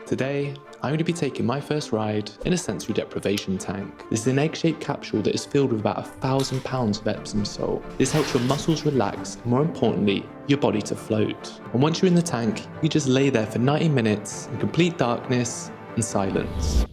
Today, I'm going to be taking my first ride in a sensory deprivation tank. This is an egg-shaped capsule that is filled with about 1,000 pounds of Epsom salt. This helps your muscles relax and, more importantly, your body to float. And once you're in the tank, you just lay there for 90 minutes in complete darkness and silence.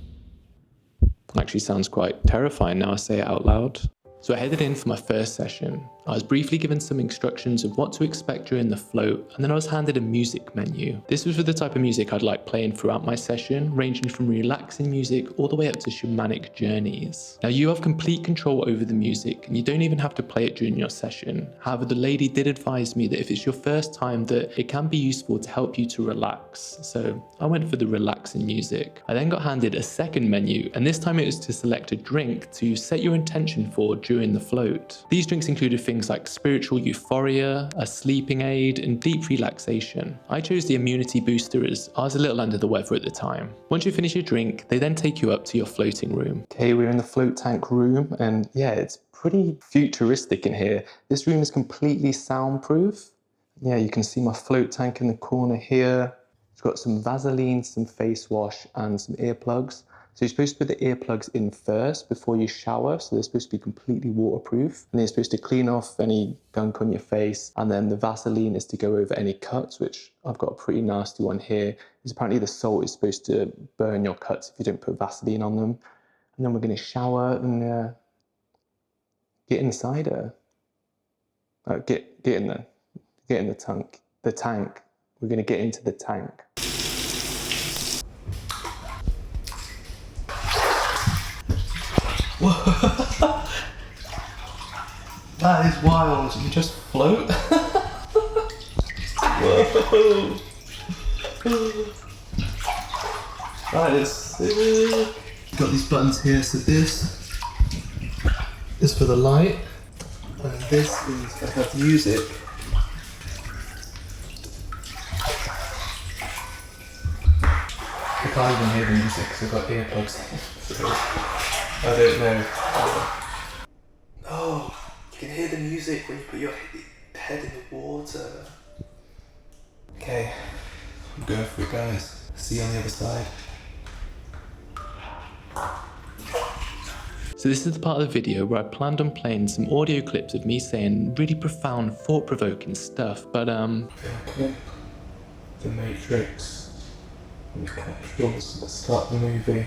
Actually sounds quite terrifying now I say it out loud. So I headed in for my first session. I was briefly given some instructions of what to expect during the float, and then I was handed a music menu. This was for the type of music I'd like playing throughout my session, ranging from relaxing music all the way up to shamanic journeys. Now you have complete control over the music, and you don't even have to play it during your session. However, the lady did advise me that if it's your first time, that it can be useful to help you to relax. So I went for the relaxing music. I then got handed a second menu, and this time it was to select a drink to set your intention for during the float. These drinks included things like spiritual euphoria, a sleeping aid, and deep relaxation. I chose the immunity booster as I was a little under the weather at the time. Once you finish your drink, they then take you up to your floating room. Okay, we're in the float tank room, and yeah, it's pretty futuristic in here. This room is completely soundproof. Yeah, you can see my float tank in the corner here. It's got some Vaseline, some face wash, and some earplugs. So you're supposed to put the earplugs in first before you shower, so they're supposed to be completely waterproof. And then you're supposed to clean off any gunk on your face, and then the Vaseline is to go over any cuts, which I've got a pretty nasty one here. Because apparently the salt is supposed to burn your cuts if you don't put Vaseline on them. And then we're going to shower and get inside her. Get in the tank. We're going to get into the tank. That is wild. You just float. Whoa. That is sick. Got these buttons here. So this is for the light, and this is I have music. I can't even hear the music because I've got earplugs. So I don't know. Oh, you can hear the music when you put your head in the water. Okay, I'm going for it, guys. See you on the other side. So this is the part of the video where I planned on playing some audio clips of me saying really profound, thought-provoking stuff, but The Matrix. Let's start the movie.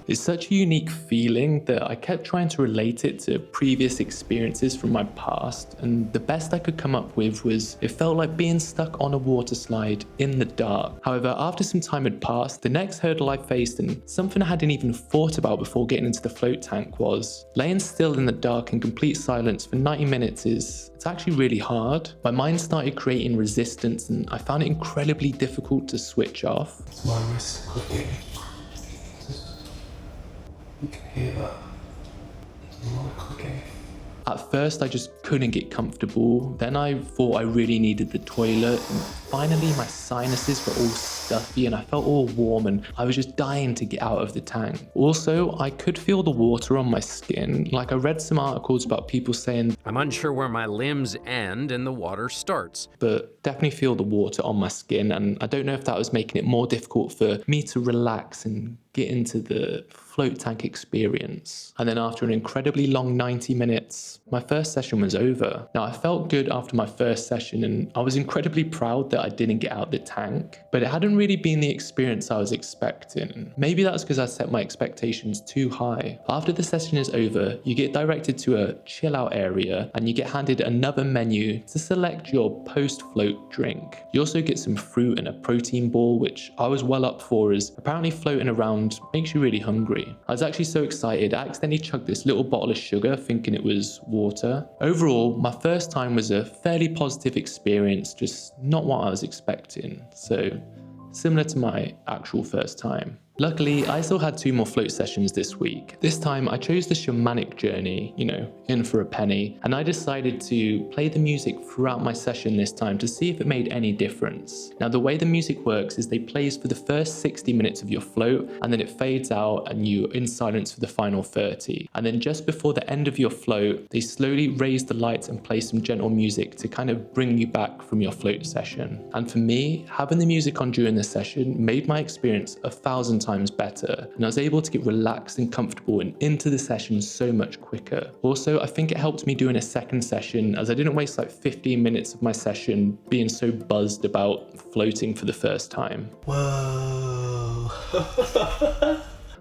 It's such a unique feeling that I kept trying to relate it to previous experiences from my past, and the best I could come up with was it felt like being stuck on a water slide in the dark. However, after some time had passed, the next hurdle I faced, and something I hadn't even thought about before getting into the float tank, was laying still in the dark in complete silence for 90 minutes it's actually really hard. My mind started creating resistance, and I found it incredibly difficult to switch off. It's my wrist clicking. You can hear that. There's a lot of clicking. At first, I just couldn't get comfortable. Then I thought I really needed the toilet. And finally, my sinuses were all stuffy and I felt all warm and I was just dying to get out of the tank. Also, I could feel the water on my skin. Like, I read some articles about people saying, I'm unsure where my limbs end and the water starts. But definitely feel the water on my skin. And I don't know if that was making it more difficult for me to relax and get into the float tank experience. And then after an incredibly long 90 minutes, my first session was over. Now, I felt good after my first session and I was incredibly proud that I didn't get out the tank, but it hadn't really been the experience I was expecting. Maybe that's because I set my expectations too high. After the session is over, you get directed to a chill out area and you get handed another menu to select your post-float drink. You also get some fruit and a protein ball, which I was well up for, as apparently floating around makes you really hungry. I was actually so excited, I accidentally chugged this little bottle of sugar thinking it was water. Overall, my first time was a fairly positive experience, just not what I was expecting. So, similar to my actual first time. Luckily, I still had 2 more float sessions this week. This time I chose the shamanic journey, in for a penny, and I decided to play the music throughout my session this time to see if it made any difference. Now, the way the music works is they plays for the first 60 minutes of your float, and then it fades out and you're in silence for the final 30. And then just before the end of your float, they slowly raise the lights and play some gentle music to kind of bring you back from your float session. And for me, having the music on during the session made my experience 1,000 times better, and I was able to get relaxed and comfortable and into the session so much quicker. Also, I think it helped me doing a second session, as I didn't waste like 15 minutes of my session being so buzzed about floating for the first time. Whoa.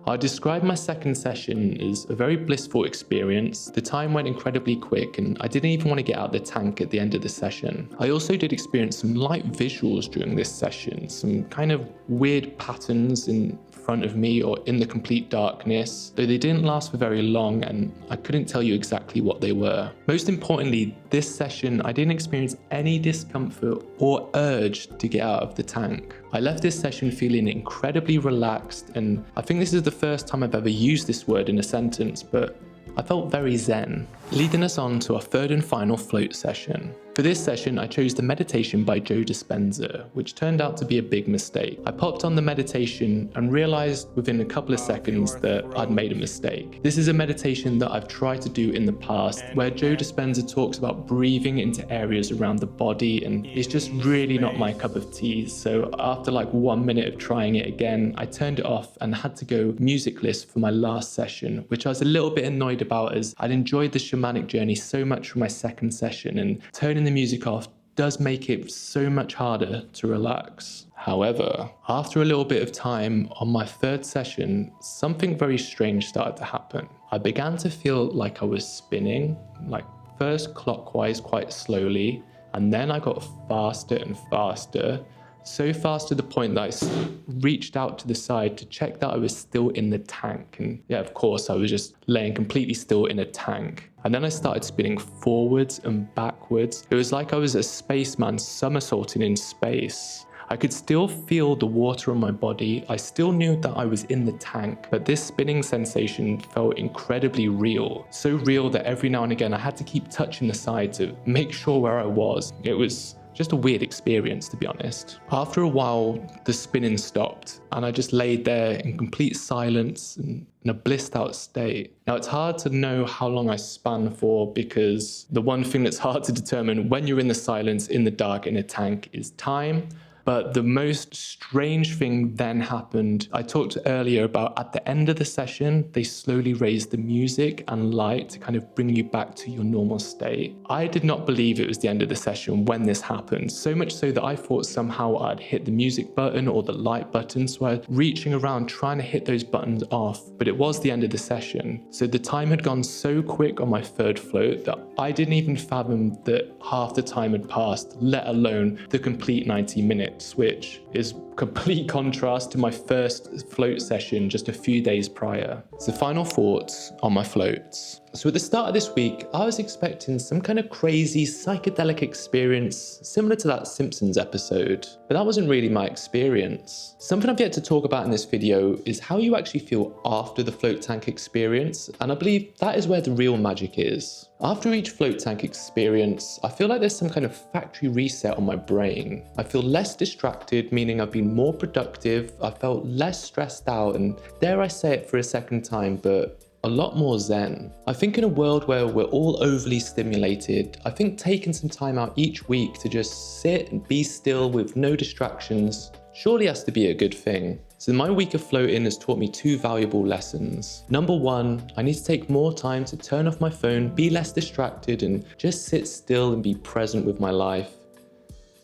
I describe my second session as a very blissful experience. The time went incredibly quick and I didn't even want to get out of the tank at the end of the session. I also did experience some light visuals during this session, some kind of weird patterns in front of me or in the complete darkness, though they didn't last for very long and I couldn't tell you exactly what they were. Most importantly, this session I didn't experience any discomfort or urge to get out of the tank. I left this session feeling incredibly relaxed, and I think this is the first time I've ever used this word in a sentence, but I felt very zen. Leading us on to our third and final float session. For this session, I chose the meditation by Joe Dispenza, which turned out to be a big mistake. I popped on the meditation and realized within a couple of seconds that I'd made a mistake. This is a meditation that I've tried to do in the past, where Joe Dispenza talks about breathing into areas around the body, and it's just really not my cup of tea. So after like 1 minute of trying it again, I turned it off and had to go musicless for my last session, which I was a little bit annoyed about, as I'd enjoyed the shamanic journey so much from my second session, and turning the music off does make it so much harder to relax. However, after a little bit of time on my third session, something very strange started to happen. I began to feel like I was spinning, like first clockwise quite slowly, and then I got faster and faster. So fast to the point that I reached out to the side to check that I was still in the tank. And yeah, of course, I was just laying completely still in a tank. And then I started spinning forwards and backwards. It was like I was a spaceman somersaulting in space. I could still feel the water on my body. I still knew that I was in the tank, but this spinning sensation felt incredibly real. So real that every now and again I had to keep touching the side to make sure where I was. It was just a weird experience, to be honest. After a while, the spinning stopped and I just laid there in complete silence and in a blissed out state. Now, it's hard to know how long I span for, because the one thing that's hard to determine when you're in the silence, in the dark, in a tank is time. But the most strange thing then happened. I talked earlier about at the end of the session, they slowly raised the music and light to kind of bring you back to your normal state. I did not believe it was the end of the session when this happened, so much so that I thought somehow I'd hit the music button or the light button, so I was reaching around trying to hit those buttons off, but it was the end of the session. So the time had gone so quick on my third float that I didn't even fathom that half the time had passed, let alone the complete 90 minutes. Which is complete contrast to my first float session just a few days prior. So final thoughts on my floats. So at the start of this week, I was expecting some kind of crazy psychedelic experience similar to that Simpsons episode, but that wasn't really my experience. Something I've yet to talk about in this video is how you actually feel after the float tank experience, and I believe that is where the real magic is. After each float tank experience, I feel like there's some kind of factory reset on my brain. I feel less distracted, meaning I've been more productive, I felt less stressed out, and dare I say it for a second time, but a lot more zen. I think in a world where we're all overly stimulated, I think taking some time out each week to just sit and be still with no distractions surely has to be a good thing. So my week of floating has taught me 2 valuable lessons. Number 1, I need to take more time to turn off my phone, be less distracted, and just sit still and be present with my life.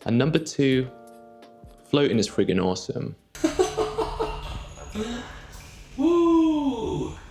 And number 2, floating is friggin' awesome.